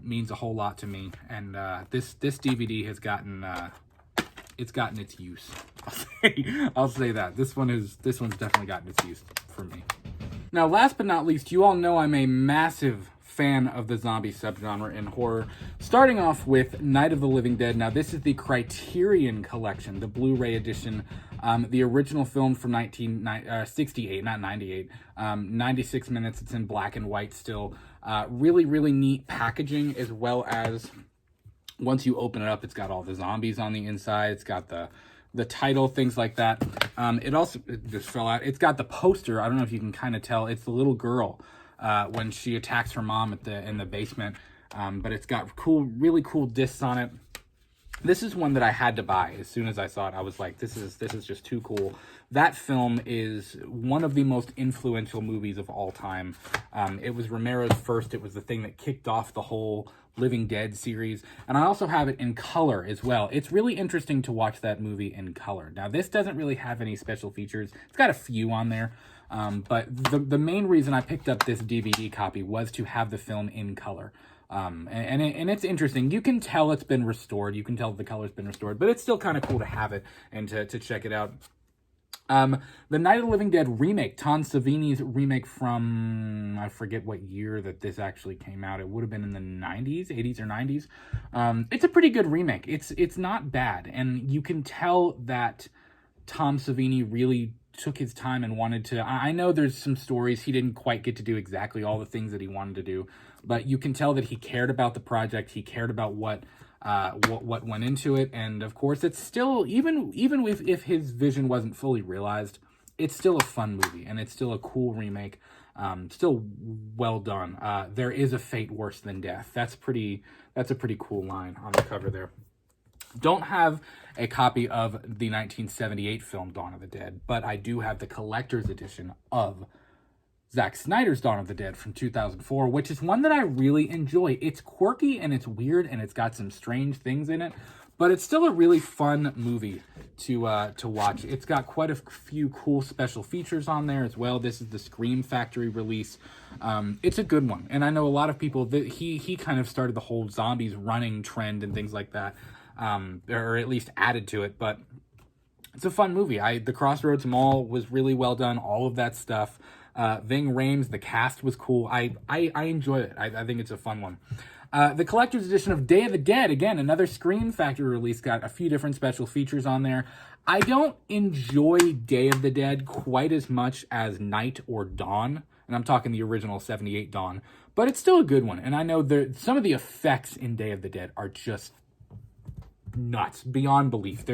Means a whole lot to me. And this DVD has gotten... it's gotten its use. I'll say that. This one's definitely gotten its use for me. Now, last but not least, you all know I'm a massive fan of the zombie subgenre in horror. Starting off with Night of the Living Dead. Now, this is the Criterion Collection, the Blu Ray edition. The original film from 1968, not 98. 96 minutes. It's in black and white still. Really, really neat packaging, as well as once you open it up, it's got all the zombies on the inside. It's got the title, things like that. It just fell out. It's got the poster. I don't know if you can kind of tell. It's the little girl when she attacks her mom in the basement. But it's got really cool discs on it. This is one that I had to buy as soon as I saw it. I was like, this is just too cool. That film is one of the most influential movies of all time. It was Romero's first. It was the thing that kicked off the whole Living Dead series. And I also have it in color as well. It's really interesting to watch that movie in color. Now, this doesn't really have any special features. It's got a few on there. But the main reason I picked up this DVD copy was to have the film in color. And it's interesting. You can tell it's been restored. You can tell the color's been restored. But it's still kind of cool to have it and to check it out. The Night of the Living Dead remake, Tom Savini's remake from, I forget what year that this actually came out. It would have been in the 90s, 80s or 90s. It's a pretty good remake. It's not bad. And you can tell that Tom Savini really took his time and wanted to. I know there's some stories he didn't quite get to do exactly all the things that he wanted to do, but you can tell that he cared about the project. He cared about what went into it, and of course, it's still even if his vision wasn't fully realized, it's still a fun movie and it's still a cool remake. Still well done. There is a fate worse than death. That's a pretty cool line on the cover there. Don't have a copy of the 1978 film Dawn of the Dead, but I do have the collector's edition of Zack Snyder's Dawn of the Dead from 2004, which is one that I really enjoy. It's quirky and it's weird and it's got some strange things in it, but it's still a really fun movie to watch. It's got quite a few cool special features on there as well. This is the Scream Factory release. It's a good one, and I know a lot of people that he kind of started the whole zombies running trend and things like that, or at least added to it. But it's a fun movie. The Crossroads Mall was really well done. All of that stuff. Ving Rhames, the cast was cool. I enjoy it. I think it's a fun one. The collector's edition of Day of the Dead, again, another Scream Factory release, got a few different special features on there. I don't enjoy Day of the Dead quite as much as Night or Dawn, and I'm talking the original 78 Dawn, but it's still a good one. And I know some of the effects in Day of the Dead are just nuts, beyond belief.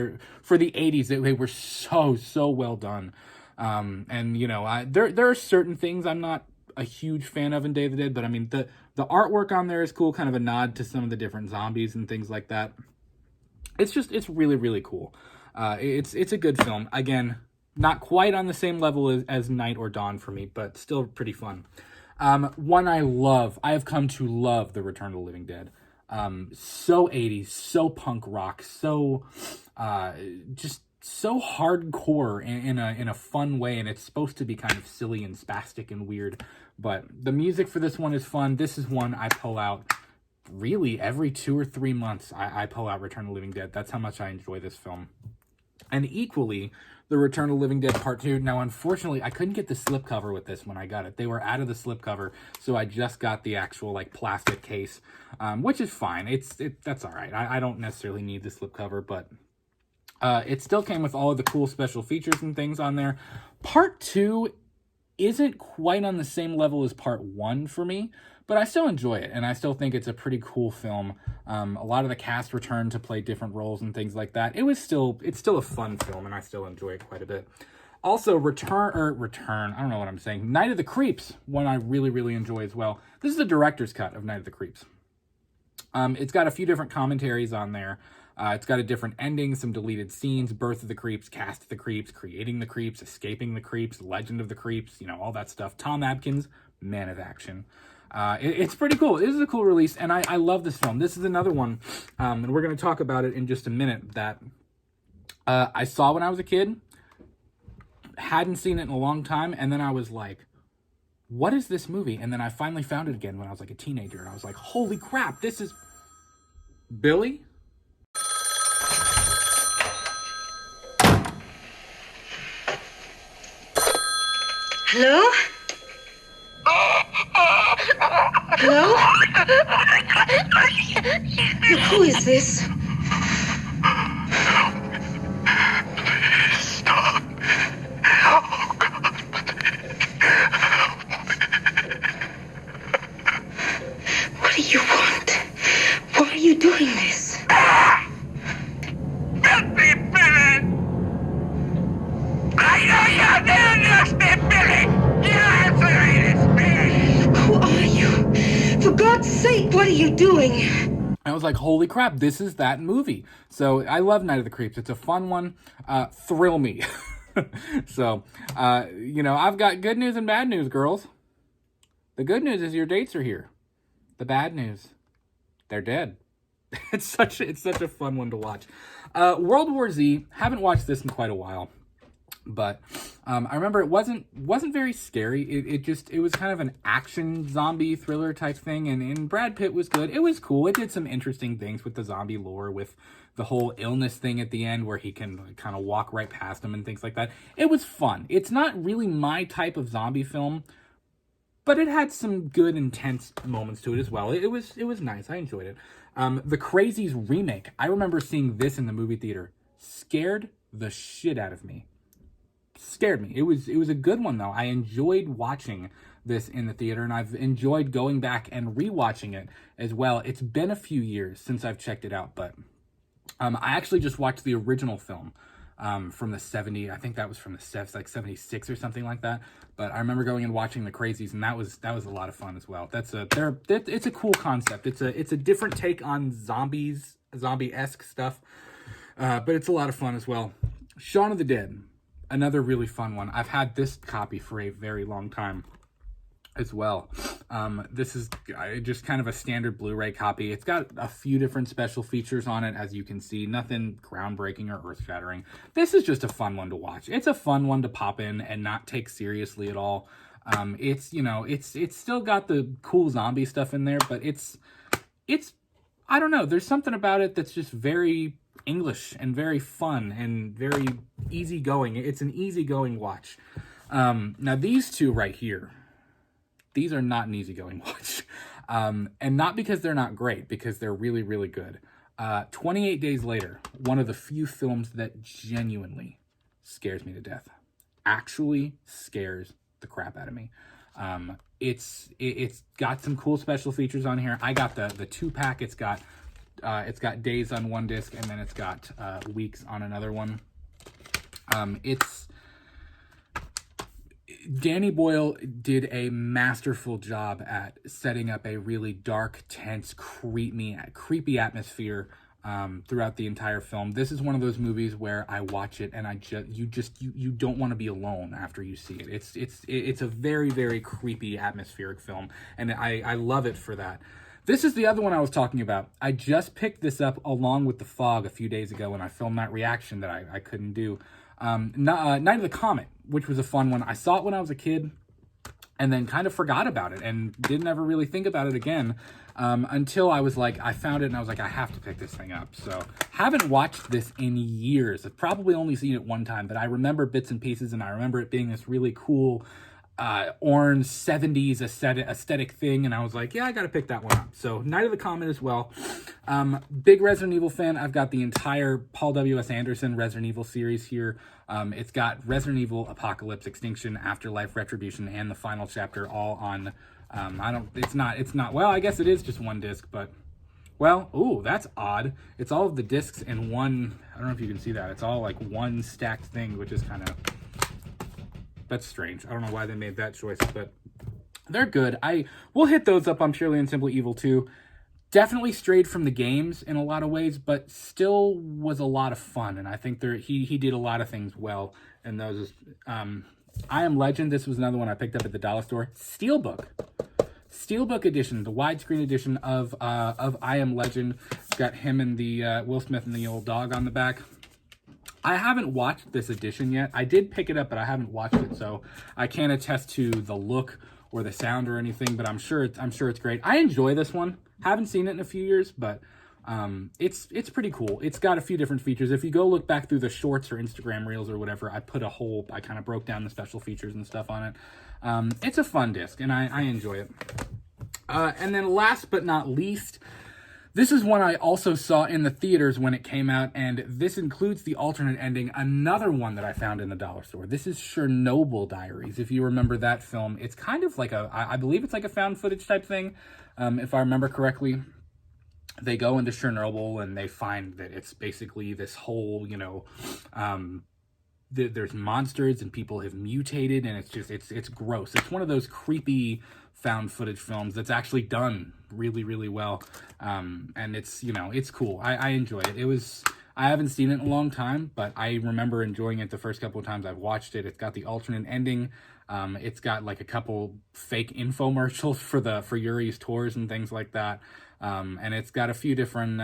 For the 80s, they were so well done. And you know, there are certain things I'm not a huge fan of in Day of the Dead, but I mean, the artwork on there is cool, kind of a nod to some of the different zombies and things like that. It's really, really cool. It's a good film. Again, not quite on the same level as Night or Dawn for me, but still pretty fun. One I love, I have come to love The Return of the Living Dead. So 80s, so punk rock, so, just so hardcore in a fun way, and it's supposed to be kind of silly and spastic and weird, but the music for this one is fun. This is one I pull out really every 2 or 3 months. I pull out Return of the Living Dead. That's how much I enjoy this film. And equally, The Return of the Living Dead Part 2. Now, unfortunately, I couldn't get the slipcover with this when I got it. They were out of the slipcover, so I just got the actual like plastic case, which is fine. That's all right. I don't necessarily need the slipcover, but it still came with all of the cool special features and things on there. Part 2 isn't quite on the same level as Part 1 for me, but I still enjoy it, and I still think it's a pretty cool film. A lot of the cast returned to play different roles and things like that. It's still a fun film, and I still enjoy it quite a bit. Also, Return, I don't know what I'm saying, Night of the Creeps, one I really, really enjoy as well. This is the director's cut of Night of the Creeps. It's got a few different commentaries on there. It's got a different ending, some deleted scenes, birth of the creeps, cast of the creeps, creating the creeps, escaping the creeps, legend of the creeps, you know, all that stuff. Tom Atkins, man of action. It's pretty cool. This is a cool release, and I love this film. This is another one, and we're going to talk about it in just a minute, that I saw when I was a kid, hadn't seen it in a long time, and then I was like, what is this movie? And then I finally found it again when I was like a teenager, and I was like, holy crap, this is... Billy? Hello? Hello? Who is this? Stop. Oh, God, What do you want? Why are you doing this? Let me finish! I know you're there, Step Billy! You answer it, Who are you? For God's sake, what are you doing? I was like, holy crap, this is that movie. So I love Night of the Creeps. It's a fun one. Thrill me. So, I've got good news and bad news, girls. The good news is your dates are here. The bad news, they're dead. It's such a fun one to watch. World War Z, haven't watched this in quite a while. But I remember it wasn't very scary. It was kind of an action zombie thriller type thing, and Brad Pitt was good. It was cool. It did some interesting things with the zombie lore, with the whole illness thing at the end where he can kind of walk right past them and things like that. It was fun. It's not really my type of zombie film, but it had some good intense moments to it as well. It was nice. I enjoyed it. The Crazies remake. I remember seeing this in the movie theater. Scared the shit out of me. Scared me. It was a good one though. I enjoyed watching this in the theater, and I've enjoyed going back and rewatching it as well. It's been a few years since I've checked it out, but I actually just watched the original film from the 70s. I think that was from the like 76 or something like that. But I remember going and watching the Crazies, and that was a lot of fun as well. It's a cool concept. It's a different take on zombies, zombie-esque stuff, but it's a lot of fun as well. Shaun of the Dead, another really fun one. I've had this copy for a very long time as well. This is just kind of a standard Blu Ray copy. It's got a few different special features on it, as you can see. Nothing groundbreaking or earth-shattering. This is just a fun one to watch. It's a fun one to pop in and not take seriously at all. It's still got the cool zombie stuff in there, but it's I don't know. There's something about it that's just very English and very fun and very easygoing. It's an easygoing watch. Now these two right here, these are not an easygoing watch. And not because they're not great, because they're really, really good. 28 Days Later, one of the few films that genuinely scares me to death. Actually scares the crap out of me. It's got some cool special features on here. I got the 2-pack. It's got days on one disc, and then it's got weeks on another one. Danny Boyle did a masterful job at setting up a really dark, tense, creepy atmosphere throughout the entire film. This is one of those movies where I watch it and you don't want to be alone after you see it. It's a very, very creepy atmospheric film, and I love it for that. This is the other one I was talking about. I just picked this up along with The Fog a few days ago, and I filmed that reaction that I couldn't do. Night of the Comet, which was a fun one. I saw it when I was a kid and then kind of forgot about it and didn't ever really think about it again until I found it and I was like, I have to pick this thing up. So haven't watched this in years. I've probably only seen it one time, but I remember bits and pieces, and I remember it being this really cool orange 70s aesthetic thing, and I was like, yeah, I gotta pick that one up. So Night of the Comet as well. Big Resident Evil fan. I've got the entire Paul W.S. Anderson Resident Evil series here. It's got Resident Evil, Apocalypse, Extinction, Afterlife, Retribution, and the final chapter all on it's not well, I guess it is just one disc, but well, ooh, that's odd. It's all of the discs in one. I don't know if you can see that. It's all like one stacked thing, which is kind of, that's strange. I don't know why they made that choice, but they're good. We'll hit those up on Purely and Simply Evil 2. Definitely strayed from the games in a lot of ways, but still was a lot of fun. And I think he did a lot of things well. And those, I Am Legend. This was another one I picked up at the dollar store. Steelbook edition, the widescreen edition of I Am Legend. It's got him and the Will Smith and the old dog on the back. I haven't watched this edition yet. I did pick it up, but I haven't watched it, so I can't attest to the look or the sound or anything. But I'm sure it's great. I enjoy this one. Haven't seen it in a few years, but it's pretty cool. It's got a few different features. If you go look back through the shorts or Instagram reels or whatever, I kind of broke down the special features and stuff on it. It's a fun disc, and I enjoy it. And then last but not least, this is one I also saw in the theaters when it came out, and this includes the alternate ending, another one that I found in the dollar store. This is Chernobyl Diaries. If you remember that film, it's kind of like I believe it's like a found footage type thing, if I remember correctly. They go into Chernobyl and they find that it's basically this whole, there's monsters and people have mutated, and it's gross. It's one of those creepy found footage films that's actually done really, really well. And it's, it's cool. I enjoy it. I haven't seen it in a long time, but I remember enjoying it the first couple of times I've watched it. It's got the alternate ending. It's got like a couple fake infomercials for Yuri's tours and things like that. And it's got a few different,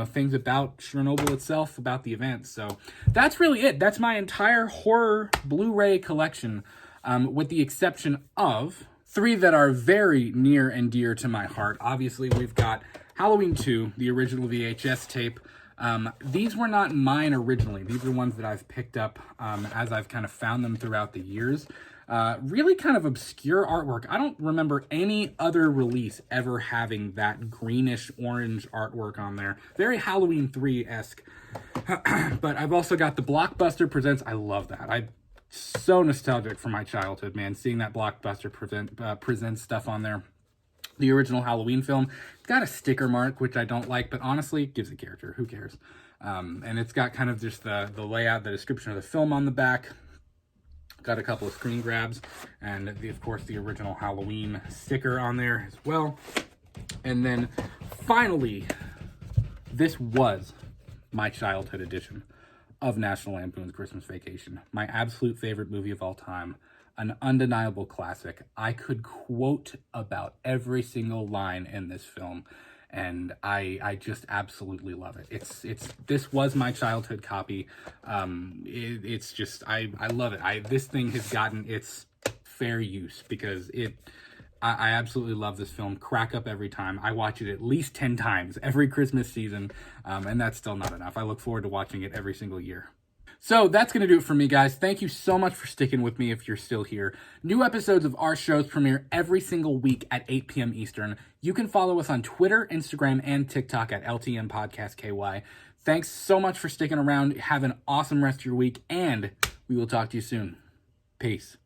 things about Chernobyl itself, about the event. So that's really it. That's my entire horror Blu-ray collection, with the exception of 3 that are very near and dear to my heart. Obviously, we've got Halloween 2, the original VHS tape. These were not mine originally. These are ones that I've picked up as I've kind of found them throughout the years. Really kind of obscure artwork. I don't remember any other release ever having that greenish orange artwork on there. Very Halloween 3-esque. But I've also got the Blockbuster Presents. I love that. I'm so nostalgic for my childhood, man. Seeing that Blockbuster Presents stuff on there. The original Halloween film. It's got a sticker mark, which I don't like, but honestly, it gives a character. Who cares? And it's got kind of just the layout, the description of the film on the back. Got a couple of screen grabs, and of course the original Halloween sticker on there as well. And then finally, this was my childhood edition of National Lampoon's Christmas Vacation. My absolute favorite movie of all time. An undeniable classic. I could quote about every single line in this film, and I just absolutely love it. This was my childhood copy. It's just I love it. This thing has gotten its fair use because I absolutely love this film. Crack up every time. I watch it at least 10 times every Christmas season, and that's still not enough. I look forward to watching it every single year. So that's going to do it for me, guys. Thank you so much for sticking with me if you're still here. New episodes of our shows premiere every single week at 8 p.m. Eastern. You can follow us on Twitter, Instagram, and TikTok at LTM Podcast KY. Thanks so much for sticking around. Have an awesome rest of your week, and we will talk to you soon. Peace.